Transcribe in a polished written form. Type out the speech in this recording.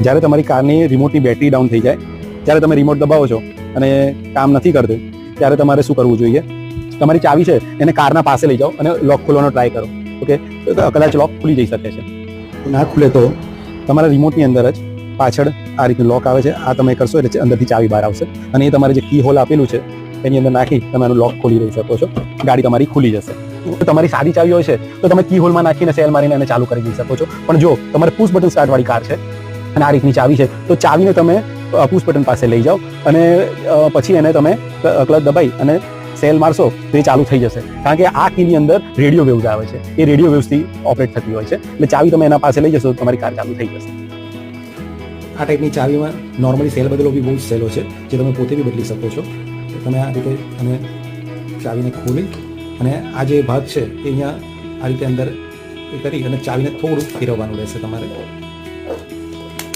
જ્યારે તમારી કારની રિમોટની બેટરી ડાઉન થઈ જાય, જ્યારે તમે રિમોટ દબાવો છો અને કામ નથી કરતું, ત્યારે તમારે શું કરવું જોઈએ? તમારી ચાવી છે એને કારના પાસે લઈ જાઓ અને લોક ખોલવાનો ટ્રાય કરો. ઓકે, તો કદાચ લોક ખુલી જઈ શકે છે. ના ખુલે તો તમારા રિમોટની અંદર જ પાછળ આ રીતનું લોક આવે છે, આ તમે કરશો એટલે અંદરથી ચાવી બહાર આવશે અને એ તમારે જે કી હોલ આપેલું છે એની અંદર નાખી તમે આનું લોક ખોલી રહી શકો છો. ગાડી તમારી ખુલી જશે. તમારી સાદી ચાવી હોય છે તો તમે કી હોલમાં નાખીને સેલ મારીને એને ચાલુ કરી દઈ શકો છો. પણ જો તમારે પુશ બટન સ્ટાર્ટ વાળી કાર છે અને આ રીતની ચાવી છે તો ચાવીને તમે પુશ બટન પાસે લઈ જાઓ અને પછી એને તમે ક્લચ દબાઈ અને સેલ મારશો તો એ ચાલુ થઈ જશે. કારણ કે આ કીની અંદર રેડિયો વેવ્સ આવે છે, એ રેડિયો વેવ્સથી ઓપરેટ થતી હોય છે. એટલે ચાવી તમે એના પાસે લઈ જશો તો તમારી કાર ચાલુ થઈ જશે. આ ટાઈપની ચાવીમાં નોર્મલી સેલ બદલો બી બહુ જ સહેલો છે, જે તમે પોતે બી બદલી શકો છો. તમે આ રીતે અને ચાવીને ખોલી અને આ જે ભાગ છે એ અહીંયા આ રીતે અંદર કરી અને ચાવીને થોડું ફેરવવાનું રહેશે તમારે.